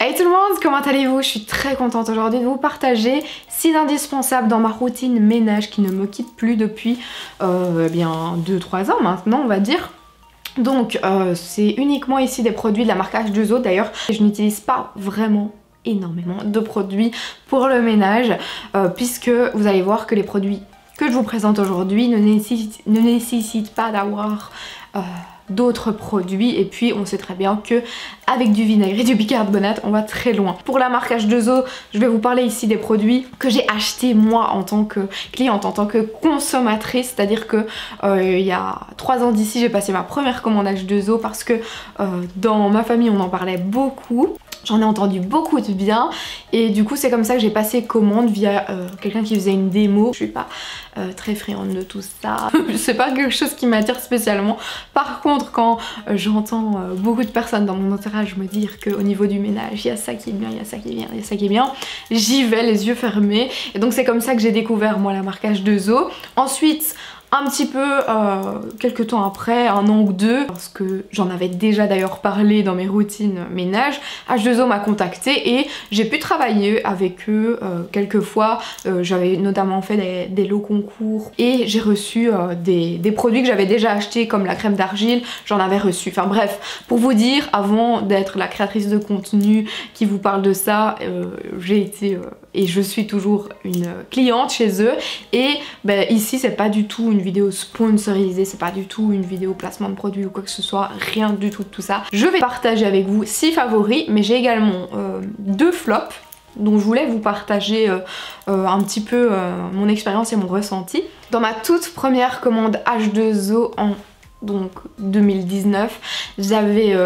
Hey tout le monde, comment allez-vous? Je suis très contente aujourd'hui de vous partager 6 indispensables dans ma routine ménage qui ne me quitte plus depuis bien 2-3 ans maintenant on va dire. Donc c'est uniquement ici des produits de la marque H2O d'ailleurs. Je n'utilise pas vraiment énormément de produits pour le ménage puisque vous allez voir que les produits que je vous présente aujourd'hui ne nécessitent pas d'avoir d'autres produits, et puis on sait très bien que avec du vinaigre et du bicarbonate on va très loin. Pour la marque H2O, je vais vous parler ici des produits que j'ai achetés moi en tant que cliente, en tant que consommatrice, c'est à dire que il y a 3 ans d'ici j'ai passé ma première commande H2O parce que dans ma famille on en parlait beaucoup. J'en ai entendu beaucoup de bien et du coup c'est comme ça que j'ai passé commande via quelqu'un qui faisait une démo. Je suis pas très friande de tout ça, c'est pas quelque chose qui m'attire spécialement. Par contre quand j'entends beaucoup de personnes dans mon entourage me dire qu'au niveau du ménage il y a ça qui est bien, il y a ça qui est bien, il y a ça qui est bien, j'y vais les yeux fermés. Et donc c'est comme ça que j'ai découvert moi la marque H2O. Ensuite un petit peu quelques temps après, 1 an ou 2, parce que j'en avais déjà d'ailleurs parlé dans mes routines ménage, H2O m'a contacté et j'ai pu travailler avec eux quelques fois. J'avais notamment fait des lots concours et j'ai reçu des produits que j'avais déjà achetés comme la crème d'argile, j'en avais reçu. Enfin bref, pour vous dire, avant d'être la créatrice de contenu qui vous parle de ça, j'ai été et je suis toujours une cliente chez eux. Et ben, ici c'est pas du tout une vidéo sponsorisée, c'est pas du tout une vidéo placement de produit ou quoi que ce soit, rien du tout de tout ça. Je vais partager avec vous 6 favoris, mais j'ai également 2 flops dont je voulais vous partager un petit peu mon expérience et mon ressenti. Dans ma toute première commande H2O en donc 2019, j'avais,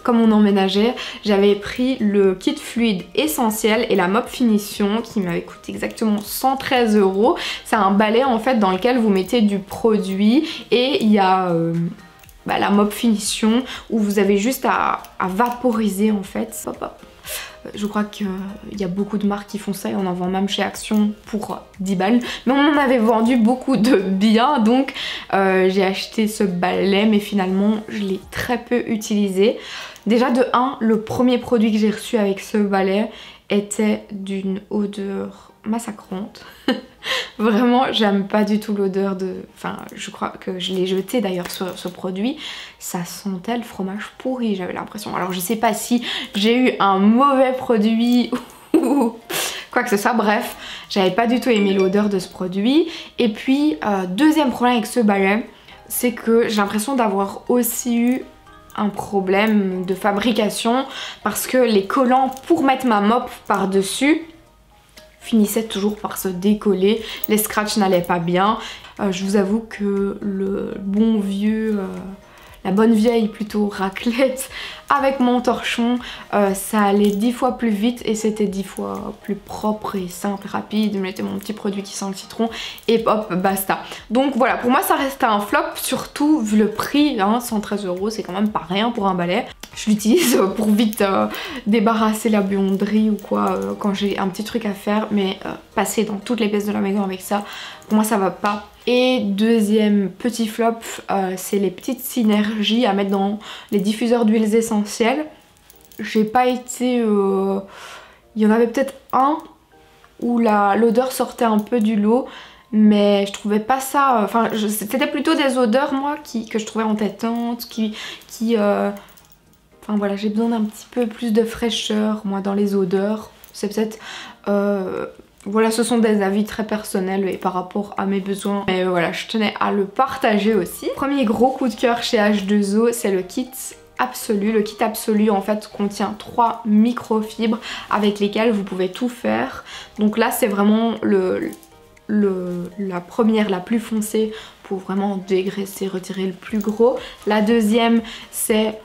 comme on emménageait, j'avais pris le kit fluide essentiel et la mop finition qui m'avait coûté exactement 113 €. C'est un balai en fait dans lequel vous mettez du produit et il y a la mop finition où vous avez juste à vaporiser en fait. Hop, hop. Je crois qu'il y a beaucoup de marques qui font ça et on en vend même chez Action pour 10 balles. Mais on en avait vendu beaucoup de bien, donc j'ai acheté ce balai mais finalement je l'ai très peu utilisé. Déjà de 1, le premier produit que j'ai reçu avec ce balai était d'une odeur massacrante. Vraiment j'aime pas du tout l'odeur de... Enfin je crois que je l'ai jeté d'ailleurs sur ce produit. Ça sentait le fromage pourri, j'avais l'impression. Alors je sais pas si j'ai eu un mauvais produit ou quoi que ce soit, bref. J'avais pas du tout aimé l'odeur de ce produit. Et puis deuxième problème avec ce balai, c'est que j'ai l'impression d'avoir aussi eu un problème de fabrication parce que les collants pour mettre ma mop par dessus finissait toujours par se décoller, les scratchs n'allaient pas bien. Je vous avoue que le bon vieux, la bonne vieille plutôt raclette avec mon torchon, ça allait 10 fois plus vite et c'était 10 fois plus propre et simple, rapide. Je mettais mon petit produit qui sent le citron et hop, basta. Donc voilà, pour moi ça reste un flop, surtout vu le prix, hein, 113 €, c'est quand même pas rien pour un balai. Je l'utilise pour vite débarrasser la buanderie ou quoi quand j'ai un petit truc à faire, mais passer dans toutes les pièces de la maison avec ça, pour moi ça va pas. Et deuxième petit flop, c'est les petites synergies à mettre dans les diffuseurs d'huiles essentielles. J'ai pas été... Il y en avait peut-être un où l'odeur sortait un peu du lot, mais je trouvais pas ça... Enfin, c'était plutôt des odeurs, moi, que je trouvais entêtantes, Enfin voilà, j'ai besoin d'un petit peu plus de fraîcheur, moi, dans les odeurs. C'est peut-être... Voilà, ce sont des avis très personnels et par rapport à mes besoins. Mais voilà, je tenais à le partager aussi. Premier gros coup de cœur chez H2O, c'est le kit Absolu. Le kit Absolu en fait contient 3 microfibres avec lesquelles vous pouvez tout faire. Donc là c'est vraiment la première, la plus foncée pour vraiment dégraisser, retirer le plus gros. La deuxième c'est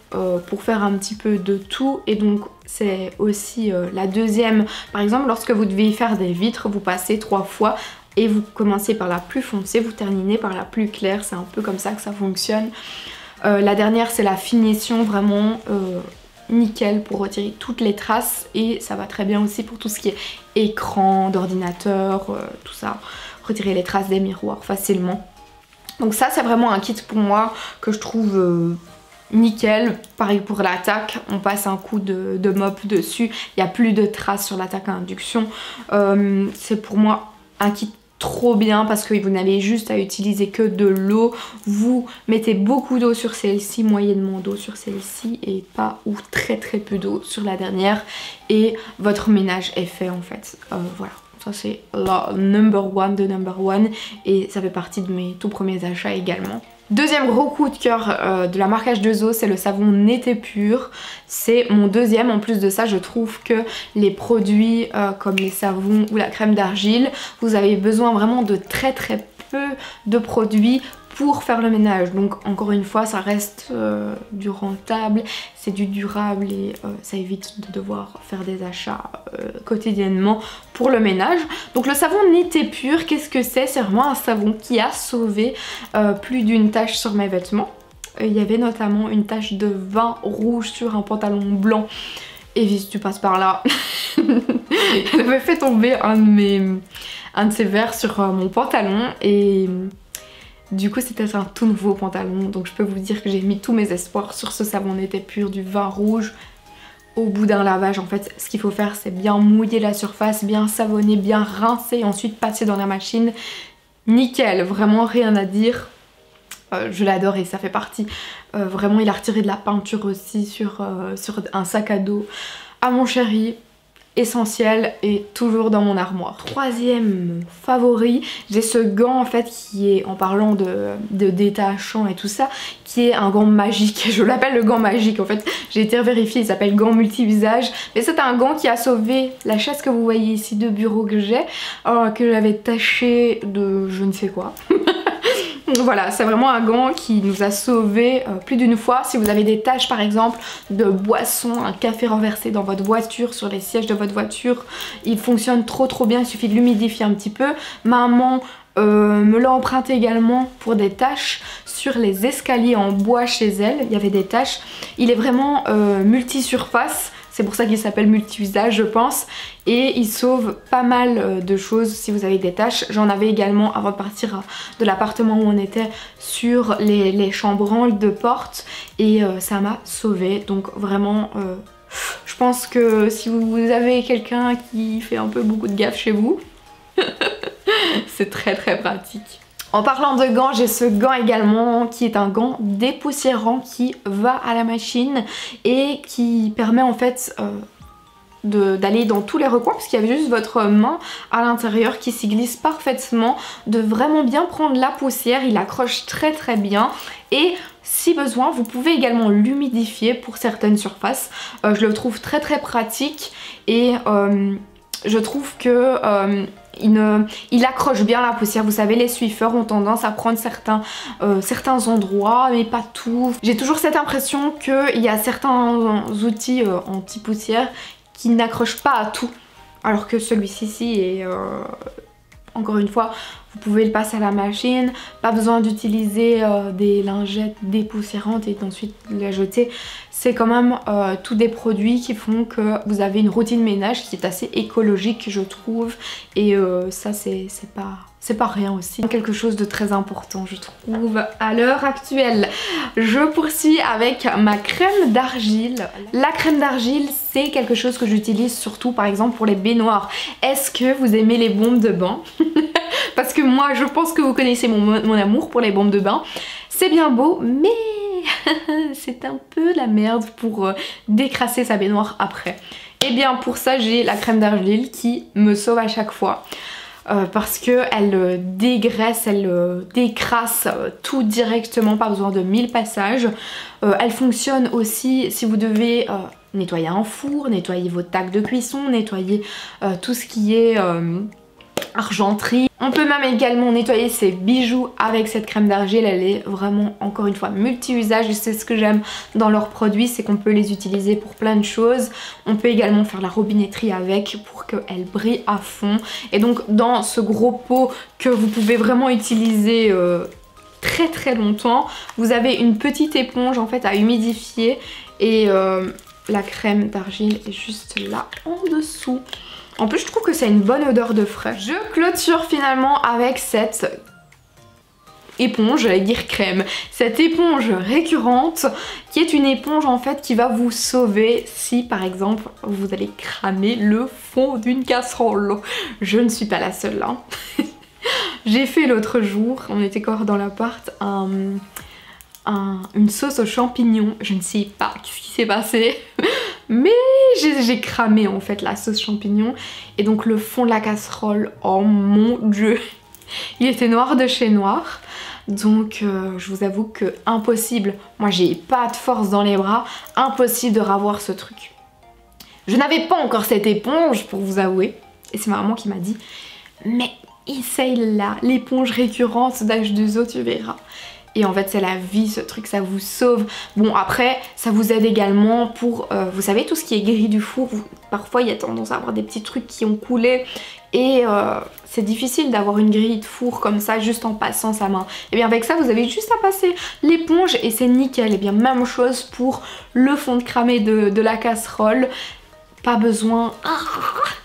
pour faire un petit peu de tout et donc c'est aussi la deuxième. Par exemple lorsque vous devez faire des vitres, vous passez 3 fois et vous commencez par la plus foncée, vous terminez par la plus claire, c'est un peu comme ça que ça fonctionne. La dernière c'est la finition vraiment nickel pour retirer toutes les traces et ça va très bien aussi pour tout ce qui est écran d'ordinateur, tout ça, retirer les traces des miroirs facilement. Donc ça c'est vraiment un kit pour moi que je trouve nickel. Pareil pour l'attaque, on passe un coup de mop dessus, il n'y a plus de traces sur l'attaque à induction. C'est pour moi un kit trop bien parce que vous n'avez juste à utiliser que de l'eau. Vous mettez beaucoup d'eau sur celle-ci, moyennement d'eau sur celle-ci et pas ou très peu d'eau sur la dernière et votre ménage est fait en fait. Voilà. Ça c'est la number one de number one et ça fait partie de mes tout premiers achats également. Deuxième gros coup de cœur de la marque H2O, c'est le savon Nété Pur. C'est mon deuxième. En plus de ça, je trouve que les produits comme les savons ou la crème d'argile, vous avez besoin vraiment de très peu de produits pour faire le ménage. Donc encore une fois, ça reste du rentable, c'est du durable et ça évite de devoir faire des achats quotidiennement pour le ménage. Donc le savon Nété Pur, qu'est-ce que c'est? C'est vraiment un savon qui a sauvé plus d'une tache sur mes vêtements. Il y avait notamment une tache de vin rouge sur un pantalon blanc. Et si tu passes par là, elle avait fait tomber un de ces verres sur mon pantalon et du coup c'était un tout nouveau pantalon. Donc je peux vous dire que j'ai mis tous mes espoirs sur ce savon Nété Pur du vin rouge. Au bout d'un lavage, en fait, ce qu'il faut faire, c'est bien mouiller la surface, bien savonner, bien rincer, ensuite passer dans la machine. Nickel, vraiment rien à dire. Je l'adore et ça fait partie. Vraiment, il a retiré de la peinture aussi sur un sac à dos à mon chéri. Essentiel et toujours dans mon armoire. Troisième favori, j'ai ce gant en fait qui est, en parlant de détachant et tout ça, qui est un gant magique. Je l'appelle le gant magique en fait. J'ai été vérifier, il s'appelle gant multi-visage. Mais c'est un gant qui a sauvé la chaise que vous voyez ici de bureau que j'ai, que j'avais taché de je ne sais quoi. Voilà, c'est vraiment un gant qui nous a sauvé plus d'une fois. Si vous avez des taches par exemple de boisson, un café renversé dans votre voiture, sur les sièges de votre voiture, il fonctionne trop bien, il suffit de l'humidifier un petit peu. Maman me l'a emprunté également pour des taches sur les escaliers en bois chez elle, il y avait des taches. Il est vraiment multi-surface. C'est pour ça qu'il s'appelle multi-visage je pense. Et il sauve pas mal de choses si vous avez des taches. J'en avais également avant de partir de l'appartement où on était sur les chambranles de porte. Et ça m'a sauvé. Donc vraiment je pense que si vous avez quelqu'un qui fait un peu beaucoup de gaffe chez vous, c'est très pratique. En parlant de gants, j'ai ce gant également qui est un gant dépoussiérant qui va à la machine et qui permet en fait d'aller dans tous les recoins parce qu'il y a juste votre main à l'intérieur qui s'y glisse parfaitement, de vraiment bien prendre la poussière, il accroche très bien et si besoin vous pouvez également l'humidifier pour certaines surfaces. Je le trouve très pratique et je trouve que il accroche bien la poussière. Vous savez, les Swiffer ont tendance à prendre certains endroits mais pas tout. J'ai toujours cette impression qu'il y a certains outils anti-poussière qui n'accrochent pas à tout alors que celui-ci est encore une fois, vous pouvez le passer à la machine, pas besoin d'utiliser des lingettes dépoussiérantes et ensuite les jeter. C'est quand même tous des produits qui font que vous avez une routine ménage qui est assez écologique je trouve et ça c'est pas rien aussi. Quelque chose de très important je trouve à l'heure actuelle. Je poursuis avec ma crème d'argile. La crème d'argile c'est quelque chose que j'utilise surtout par exemple pour les baignoires. Est-ce que vous aimez les bombes de bain? Parce que moi je pense que vous connaissez mon amour pour les bombes de bain. C'est bien beau mais c'est un peu la merde pour décrasser sa baignoire après. Et bien pour ça j'ai la crème d'argile qui me sauve à chaque fois. Parce qu'elle dégraisse, elle décrasse tout directement, pas besoin de 1000 passages. Elle fonctionne aussi si vous devez nettoyer un four, nettoyer vos tacs de cuisson, nettoyer tout ce qui est argenterie. On peut même également nettoyer ses bijoux avec cette crème d'argile. Elle est vraiment encore une fois multi-usage et c'est ce que j'aime dans leurs produits, c'est qu'on peut les utiliser pour plein de choses. On peut également faire la robinetterie avec pour qu'elle brille à fond. Et donc dans ce gros pot que vous pouvez vraiment utiliser très longtemps, vous avez une petite éponge en fait à humidifier et la crème d'argile est juste là en dessous. En plus je trouve que ça a une bonne odeur de frais. Je clôture finalement avec cette éponge, j'allais dire crème, cette éponge récurrente qui est une éponge en fait qui va vous sauver si par exemple vous allez cramer le fond d'une casserole. Je ne suis pas la seule là. J'ai fait l'autre jour, on était encore dans l'appart, une sauce aux champignons. Je ne sais pas ce qui s'est passé, mais j'ai cramé en fait la sauce champignon. Et donc le fond de la casserole, oh mon dieu, il était noir de chez noir. Donc je vous avoue que impossible, moi j'ai pas de force dans les bras, impossible de ravoir ce truc. Je n'avais pas encore cette éponge pour vous avouer, et c'est ma maman qui m'a dit mais essaye là, l'éponge récurrente d'H2O, tu verras. Et en fait c'est la vie ce truc, ça vous sauve. Bon après ça vous aide également pour, vous savez tout ce qui est gris du four, parfois il y a tendance à avoir des petits trucs qui ont coulé et c'est difficile d'avoir une grille de four comme ça juste en passant sa main. Et bien avec ça vous avez juste à passer l'éponge et c'est nickel. Et bien même chose pour le fond de cramé de la casserole. Pas besoin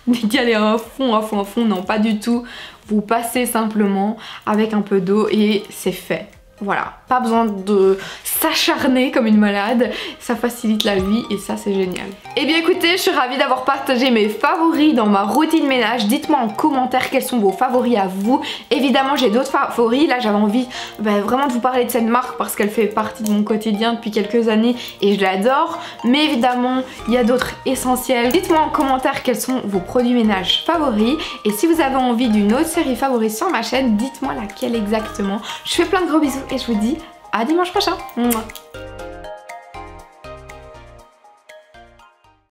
d'y aller à fond, non pas du tout. Vous passez simplement avec un peu d'eau et c'est fait. Voilà, pas besoin de s'acharner comme une malade, ça facilite la vie et ça c'est génial. Et bien écoutez, je suis ravie d'avoir partagé mes favoris dans ma routine ménage. Dites-moi en commentaire quels sont vos favoris à vous. Évidemment j'ai d'autres favoris, là j'avais envie vraiment de vous parler de cette marque parce qu'elle fait partie de mon quotidien depuis quelques années et je l'adore. Mais évidemment il y a d'autres essentiels. Dites-moi en commentaire quels sont vos produits ménage favoris. Et si vous avez envie d'une autre série favorite sur ma chaîne, dites-moi laquelle exactement. Je fais plein de gros bisous et je vous dis à dimanche prochain. Mouah.